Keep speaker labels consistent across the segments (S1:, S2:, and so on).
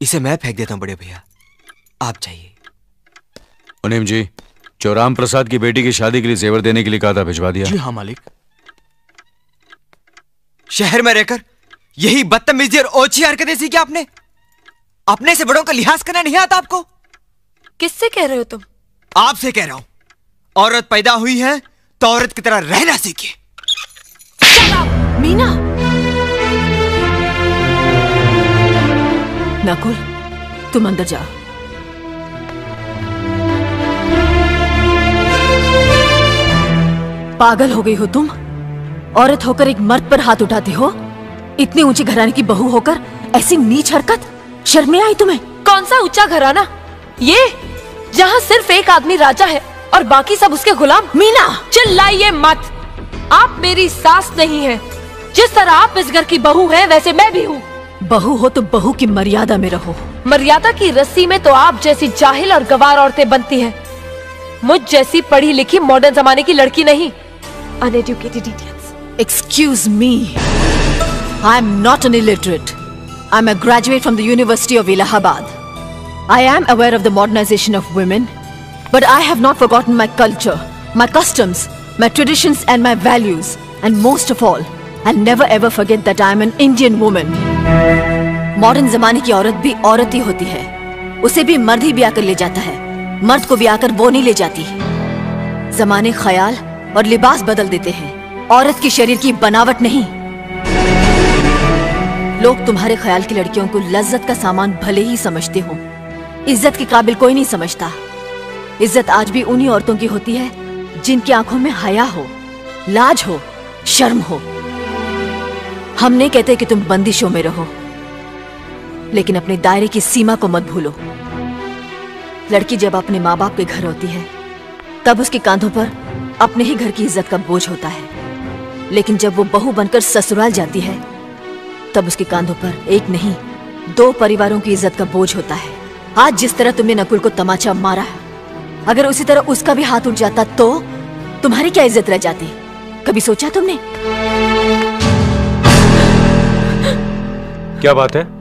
S1: इसे मैं फेंक देता हूं बड़े भैया, आप चाहिए।
S2: मुनीम जी, जो राम प्रसाद की बेटी की शादी के लिए जेवर देने के लिए कहा था, भिजवा दिया?
S3: जी हाँ मालिक।
S1: शहर में रहकर यही बदतमीजी और ओछी हरकतें सीखी आपने? अपने से बड़ों का लिहाज करना नहीं आता आपको?
S4: किससे कह रहे हो तुम?
S1: आपसे कह रहा हूं। औरत पैदा हुई है तो औरत की तरह रहना सीखिए।
S4: मीना!
S5: नकुल, तुम अंदर जाओ। पागल हो गई हो तुम? औरत होकर एक मर्द पर हाथ उठाती हो? इतनी ऊंची घराने की बहू होकर ऐसी नीच हरकत, शर्म नहीं आई तुम्हें?
S4: कौन सा ऊंचा घराना? ये जहाँ सिर्फ एक आदमी राजा है और बाकी सब उसके गुलाम।
S5: मीना!
S4: चिल्लाइए मत। आप मेरी सास नहीं है। जिस तरह आप इस घर की बहू हैं, वैसे मैं भी हूँ।
S5: बहू हो तो बहू की मर्यादा में रहो।
S4: मर्यादा की रस्सी में तो आप जैसी जाहिल और गवार औरतें बनती हैं। मुझ जैसी पढ़ी लिखी मॉडर्न जमाने की लड़की नहीं। Uneducated idiots.
S5: Excuse me. I am not an illiterate. I am a graduate from the University of Allahabad. I am aware of the modernization of women, but I have not forgotten my culture, my customs, my traditions and my values. And most of all, I'll never ever forget that I am an Indian woman. Modern जमाने की औरत भी औरत ही होती है। उसे भी मर्द ही ब्याह कर ले जाता है, मर्द को ब्याह कर वो नहीं ले जाती। जमाने ख्याल और लिबास बदल देते हैं, औरत की शरीर की बनावट नहीं। लोग तुम्हारे ख्याल की लड़कियों को लज्जत का सामान भले ही समझते हो, इज्जत के काबिल कोई नहीं समझता। इज्जत आज भी उन्हीं औरतों की होती है जिनकी आंखों में हया हो, लाज हो, शर्म हो। हम नहीं कहते कि तुम बंदिशों में रहो, लेकिन अपने दायरे की सीमा को मत भूलो। लड़की जब अपने माँ बाप के घर होती है, तब उसके कांधों पर अपने ही घर की इज्जत का बोझ होता है। लेकिन जब वो बहू बनकर ससुराल जाती है, तब उसके कांधों पर एक नहीं, 2 परिवारों की इज्जत का बोझ होता है। आज जिस तरह तुमने नकुल को तमाचा मारा है, अगर उसी तरह उसका भी हाथ उठ जाता तो तुम्हारी क्या इज्जत रह जाती? कभी सोचा तुमने?
S2: क्या बात है?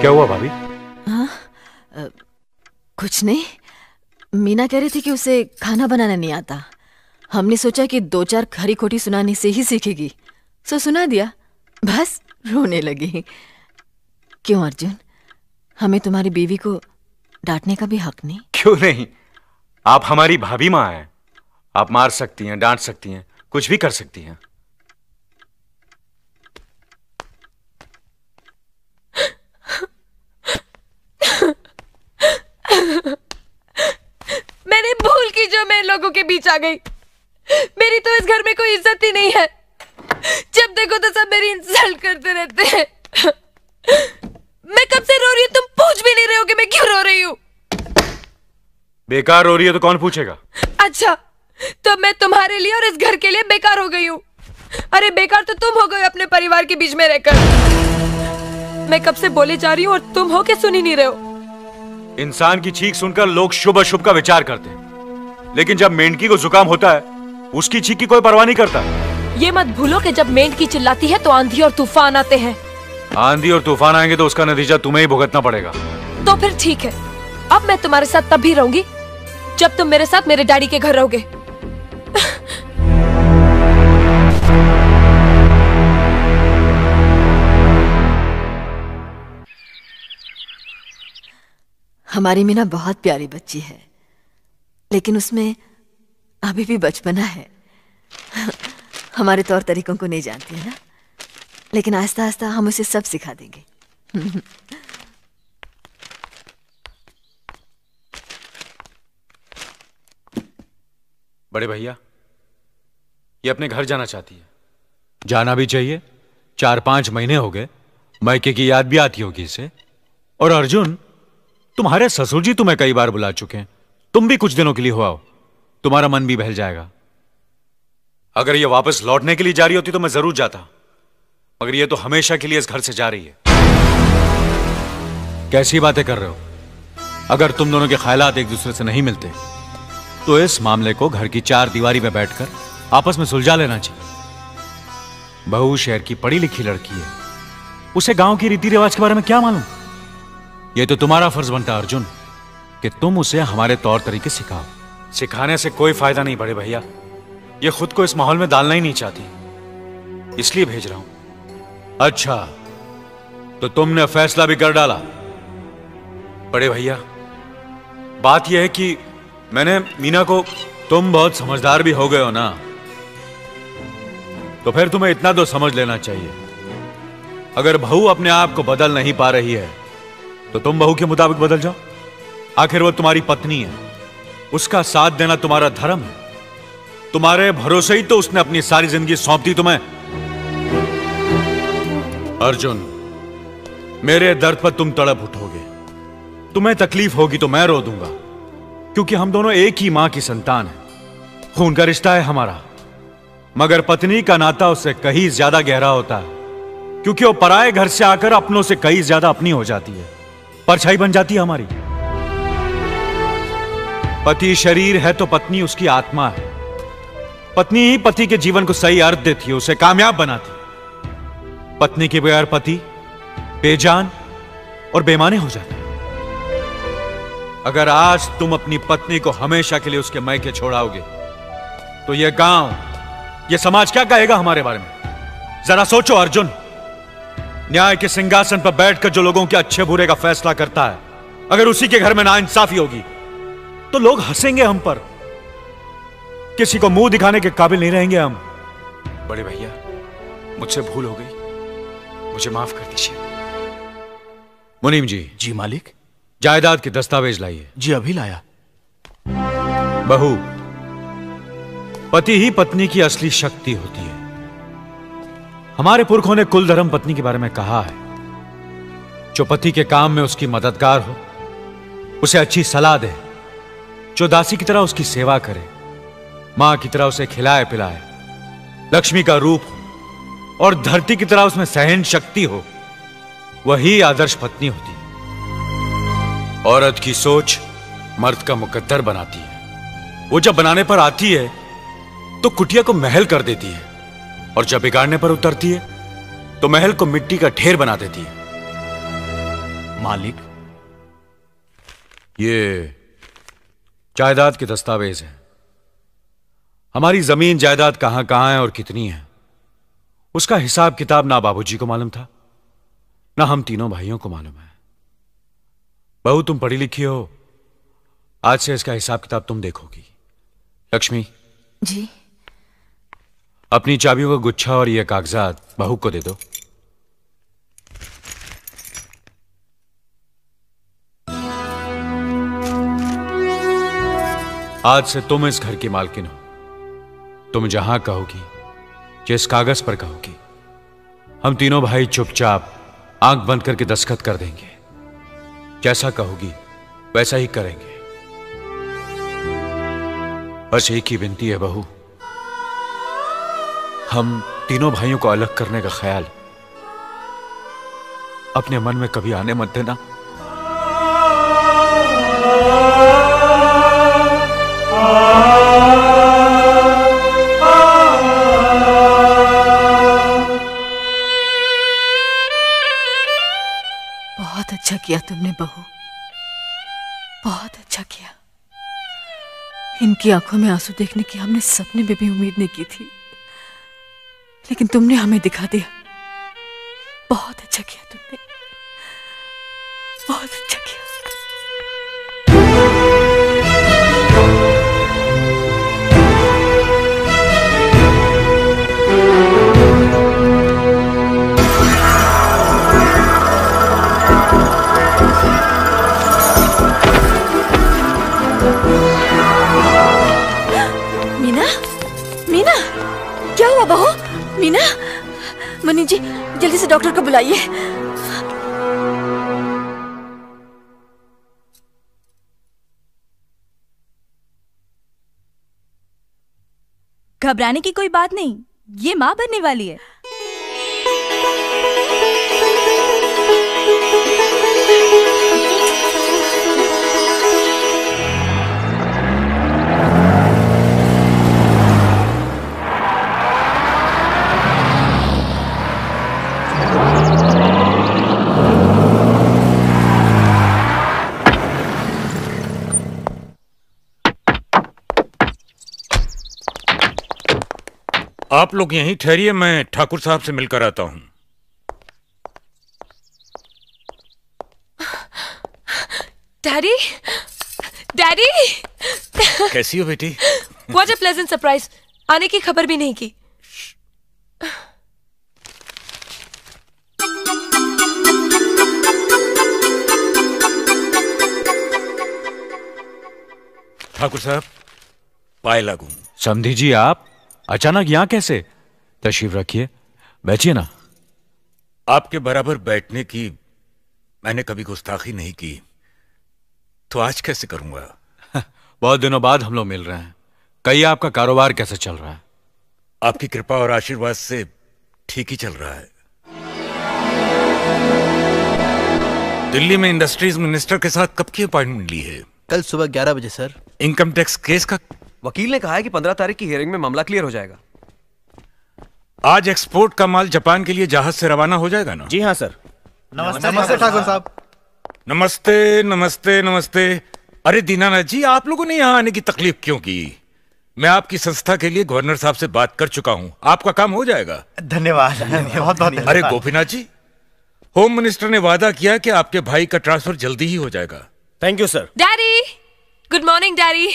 S2: क्या हुआ भाभी?
S5: कुछ नहीं। मीना कह रही थी कि उसे खाना बनाना नहीं आता। हमने सोचा कि 2-4 खरी खोटी सुनाने से ही सीखेगी, सो सुना दिया। बस रोने लगी। क्यों अर्जुन, हमें तुम्हारी बीवी को डांटने का भी हक नहीं?
S2: क्यों नहीं? आप हमारी भाभी माँ हैं। आप मार सकती हैं, डांट सकती हैं, कुछ भी कर सकती हैं।
S4: मैंने भूल की जो मैं लोगों के बीच आ गई। मेरी तो इस घर में कोई इज्जत ही नहीं है। जब देखो तो सब मेरी इंसल्ट करते रहते हैं। मैं कब से रो रही हूँ, तुम पूछ भी नहीं रहे हो कि मैं क्यों रो रही हूँ।
S2: बेकार रो रही है तो कौन पूछेगा?
S4: अच्छा, तो मैं तुम्हारे लिए और इस घर के लिए बेकार हो गई हूँ। अरे बेकार तो तुम हो गए अपने परिवार के बीच में रहकर। मैं कब से बोले जा रही हूँ और तुम हो के सुन ही नहीं रहे हो।
S2: इंसान की चीख सुनकर लोग शुभ अशुभ का विचार करते हैं, लेकिन जब मेंढकी को जुकाम होता है, उसकी चीख की कोई परवाह नहीं करता।
S4: ये मत भूलो कि जब मेंढकी चिल्लाती है तो आंधी और तूफान आते हैं।
S2: आंधी और तूफान आएंगे तो उसका नतीजा तुम्हें ही भुगतना पड़ेगा।
S4: तो फिर ठीक है, अब मैं तुम्हारे साथ तब भी रहूंगी जब तुम मेरे साथ मेरे डैडी के घर रहोगे।
S5: हमारी मीना बहुत प्यारी बच्ची है, लेकिन उसमें अभी भी बचपना है। हमारे तौर तरीकों को नहीं जानती है ना, लेकिन आहिस्ता आहिस्ता हम उसे सब सिखा देंगे।
S2: बड़े भैया, ये अपने घर जाना चाहती है। जाना भी चाहिए। 4-5 महीने हो गए, मायके की याद भी आती होगी इसे। और अर्जुन, तुम्हारे ससुर जी तुम्हें कई बार बुला चुके हैं, तुम भी कुछ दिनों के लिए हो आओ, तुम्हारा मन भी बहल जाएगा। अगर ये वापस लौटने के लिए जा रही होती तो मैं जरूर जाता, मगर ये तो हमेशा के लिए इस घर से जा रही है। कैसी बातें कर रहे हो? अगर तुम दोनों के ख्यालात एक दूसरे से नहीं मिलते तो इस मामले को घर की चार दीवारी में बैठकर आपस में सुलझा लेना चाहिए। बहू शहर की पढ़ी लिखी लड़की है, उसे गांव की रीति रिवाज के बारे में क्या मालूम। यह तो तुम्हारा फर्ज बनता है अर्जुन कि तुम उसे हमारे तौर तरीके सिखाओ। सिखाने से कोई फायदा नहीं बड़े भैया, ये खुद को इस माहौल में डालना ही नहीं चाहती, इसलिए भेज रहा हूं। अच्छा, तो तुमने फैसला भी कर डाला। बड़े भैया, बात यह है कि मैंने मीना को, तुम बहुत समझदार भी हो गए हो ना, तो फिर तुम्हें इतना तो समझ लेना चाहिए, अगर बहू अपने आप को बदल नहीं पा रही है तो तुम बहू के मुताबिक बदल जाओ। आखिर वो तुम्हारी पत्नी है, उसका साथ देना तुम्हारा धर्म है। तुम्हारे भरोसे ही तो उसने अपनी सारी जिंदगी सौंप दी तुम्हें। अर्जुन, मेरे दर्द पर तुम तड़प उठोगे, तुम्हें तकलीफ होगी तो मैं रो दूंगा, क्योंकि हम दोनों एक ही मां की संतान हैं, खून का रिश्ता है हमारा। मगर पत्नी का नाता उससे कहीं ज्यादा गहरा होता है, क्योंकि वो पराये घर से आकर अपनों से कहीं ज्यादा अपनी हो जाती है, परछाई बन जाती है हमारी। पति शरीर है तो पत्नी उसकी आत्मा है। पत्नी ही पति के जीवन को सही अर्थ देती है, उसे कामयाब बनाती है। पत्नी के बगैर पति बेजान और बेमाने हो जाते हैं। अगर आज तुम अपनी पत्नी को हमेशा के लिए उसके मायके छोड़ाओगे तो यह गांव, यह समाज क्या कहेगा हमारे बारे में? जरा सोचो अर्जुन, न्याय के सिंहासन पर बैठकर जो लोगों के अच्छे बुरे का फैसला करता है, अगर उसी के घर में नाइंसाफी होगी तो लोग हंसेंगे हम पर, किसी को मुंह दिखाने के काबिल नहीं रहेंगे हम। बड़े भैया, मुझसे भूल हो गई, मुझे माफ कर दीजिए। मुनीम जी।
S3: जी मालिक।
S2: जायदाद के दस्तावेज लाइए।
S3: जी अभी लाया।
S2: बहू, पति ही पत्नी की असली शक्ति होती है। हमारे पुरखों ने कुल धर्म पत्नी के बारे में कहा है, जो पति के काम में उसकी मददगार हो, उसे अच्छी सलाह दे, जो दासी की तरह उसकी सेवा करे, मां की तरह उसे खिलाए पिलाए, लक्ष्मी का रूप हो और धरती की तरह उसमें सहन शक्ति हो, वही आदर्श पत्नी होती है। औरत की सोच मर्द का मुकद्दर बनाती है। वो जब बनाने पर आती है तो कुटिया को महल कर देती है, और जब बिगाड़ने पर उतरती है तो महल को मिट्टी का ढेर बना देती है।
S3: मालिक,
S2: ये जायदाद के दस्तावेज हैं। हमारी जमीन जायदाद कहां कहां है और कितनी है, उसका हिसाब किताब ना बाबूजी को मालूम था, ना हम तीनों भाइयों को मालूम है। बहू, तुम पढ़ी लिखी हो, आज से इसका हिसाब किताब तुम देखोगी। लक्ष्मी
S5: जी।
S2: अपनी चाबियों का गुच्छा और ये कागजात बहू को दे दो। आज से तुम इस घर की मालकिन हो। तुम जहां कहोगी, जिस कागज पर कहोगी, हम तीनों भाई चुपचाप आंख बंद करके दस्तखत कर देंगे। जैसा कहोगी वैसा ही करेंगे। बस एक ही विनती है बहू, हम तीनों भाइयों को अलग करने का ख्याल अपने मन में कभी आने मत देना।
S5: बहुत अच्छा किया तुमने बहू, बहुत अच्छा किया। इनकी आंखों में आंसू देखने की हमने सपने में भी उम्मीद नहीं की थी, लेकिन तुमने हमें दिखा दिया। बहुत अच्छा किया तुमने, बहुत अच्छा किया। मीना, मीना, क्या हुआ बहू? मीना, मनी जी जल्दी से डॉक्टर को बुलाइए।
S6: घबराने की कोई बात नहीं, ये मां बनने वाली है।
S3: आप लोग यहीं ठहरिए, मैं ठाकुर साहब से मिलकर आता हूं।
S4: डैडी, डैडी,
S3: कैसी हो बेटी?
S4: What a pleasant surprise. आने की खबर भी नहीं की।
S3: ठाकुर साहब, पाए लागू।
S2: समधी जी, आप अचानक यहां कैसे? तशरीफ रखिए, बैठिए ना।
S3: आपके बराबर बैठने की मैंने कभी गुस्ताखी नहीं की, तो आज कैसे करूंगा?
S2: बहुत दिनों बाद हम लोग मिल रहे हैं। कहिए, आपका कारोबार कैसे चल रहा है?
S3: आपकी कृपा और आशीर्वाद से ठीक ही चल रहा है। दिल्ली में इंडस्ट्रीज मिनिस्टर के साथ कब की अपॉइंटमेंट ली है?
S7: कल सुबह 11 बजे सर।
S3: इनकम टैक्स केस का?
S8: वकील ने कहा है कि 15 तारीख की हियरिंग में मामला क्लियर हो जाएगा।
S3: आज एक्सपोर्ट का माल जापान के लिए जहाज से रवाना हो जाएगा ना?
S7: जी हाँ सर। नमस्ते ठाकुर साहब।
S3: नमस्ते नमस्ते नमस्ते। अरे दीनानाथ जी, आप लोगों ने यहाँ आने की तकलीफ क्यों की? मैं आपकी संस्था के लिए गवर्नर साहब से बात कर चुका हूँ, आपका काम हो जाएगा।
S7: धन्यवाद, बहुत बहुत।
S3: अरे गोपीनाथ जी, होम मिनिस्टर ने वादा किया कि आपके भाई का ट्रांसफर जल्दी ही हो जाएगा।
S7: Thank you sir.
S4: Daddy, good morning daddy.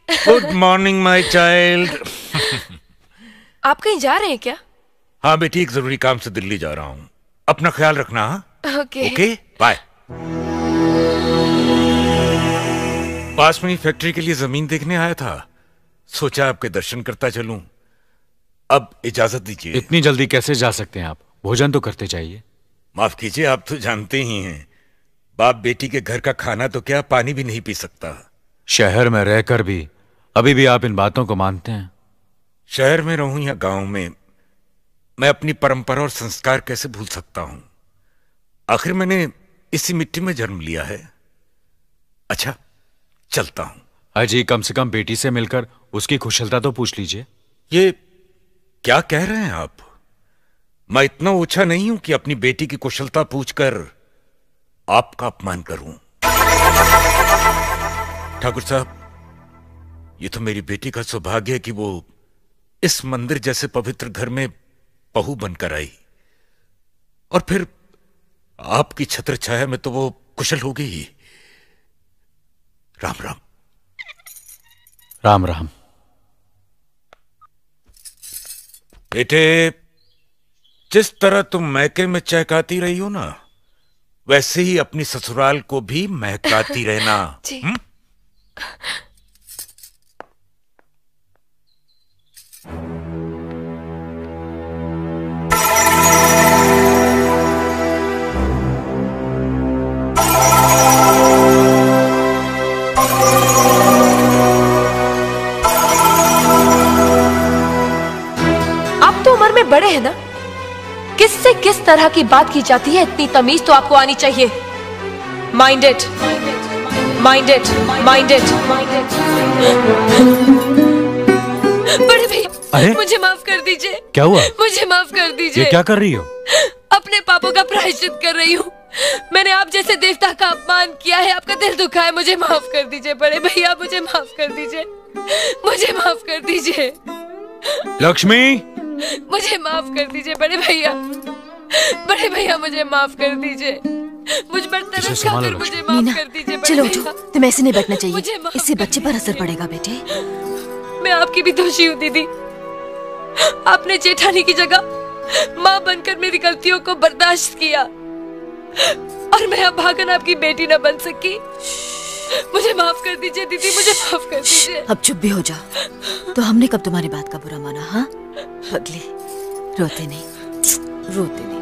S3: Good morning my child.
S4: आप कहीं जा रहे हैं क्या?
S3: हाँ बेटी, एक जरूरी काम से दिल्ली जा रहा हूँ। अपना ख्याल रखना। हाँ
S4: ओके
S3: ओके, बाय। पास में ही फैक्ट्री के लिए जमीन देखने आया था, सोचा आपके दर्शन करता चलूं। अब इजाजत दीजिए।
S2: इतनी जल्दी कैसे जा सकते हैं आप? भोजन तो करते जाइए।
S3: माफ कीजिए, आप तो जानते ही हैं, बाप बेटी के घर का खाना तो क्या, पानी भी नहीं पी सकता।
S2: शहर में रहकर भी अभी भी आप इन बातों को मानते हैं?
S3: शहर में रहूं या गांव में, मैं अपनी परंपरा और संस्कार कैसे भूल सकता हूं? आखिर मैंने इसी मिट्टी में जन्म लिया है। अच्छा, चलता हूं।
S2: अजी, कम से कम बेटी से मिलकर उसकी कुशलता तो पूछ लीजिए।
S3: ये क्या कह रहे हैं आप? मैं इतना ओछा नहीं हूं कि अपनी बेटी की कुशलता पूछकर आपका अपमान करूं। ठाकुर साहब, ये तो मेरी बेटी का सौभाग्य है कि वो इस मंदिर जैसे पवित्र घर में बहू बनकर आई, और फिर आपकी छत्र छाया में तो वो कुशल हो गई। राम राम।
S2: राम राम।
S3: बेटे, जिस तरह तुम मैके में चहकाती रही हो ना, वैसे ही अपनी ससुराल को भी महकाती रहना।
S4: जी। आप तो उम्र में बड़े हैं ना, किससे किस तरह की बात की जाती है, इतनी तमीज तो आपको आनी चाहिए। Mind it, mind it, mind it. बड़े भैया, मुझे माफ कर दीजिए।
S2: क्या हुआ?
S4: मुझे माफ कर दीजिए।
S2: ये क्या कर रही हो?
S4: अपने पापों का प्रायश्चित कर रही हूँ। मैंने आप जैसे देवता का अपमान किया है, आपका दिल दुखा है। मुझे माफ कर दीजिए बड़े भैया, मुझे माफ कर दीजिए, मुझे माफ कर दीजिए।
S2: लक्ष्मी,
S4: मुझे माफ कर दीजिए बड़े भैया, बड़े भैया मुझे माफ कर दीजिए। मुझ पर तरस खाकर मुझे माफ कर दीजिए बड़े
S5: चलो
S4: भैया।
S5: उठो, तुम्हें ऐसे नहीं बैठना चाहिए,
S4: मुझे
S5: इससे बच्चे पर असर पड़ेगा बेटे।
S4: मैं आपकी भी दोषी हूँ दीदी। आपने जेठानी की जगह माँ बनकर मेरी गलतियों को बर्दाश्त किया, और मैं अब भागन आपकी बेटी न बन सकी। मुझे माफ कर दीजिए दीदी, मुझे माफ कर दीजिए।
S5: अब चुप भी हो जाओ। तो हमने कब तुम्हारी बात का बुरा माना? हाँ पगली, रोते नहीं, रोते नहीं।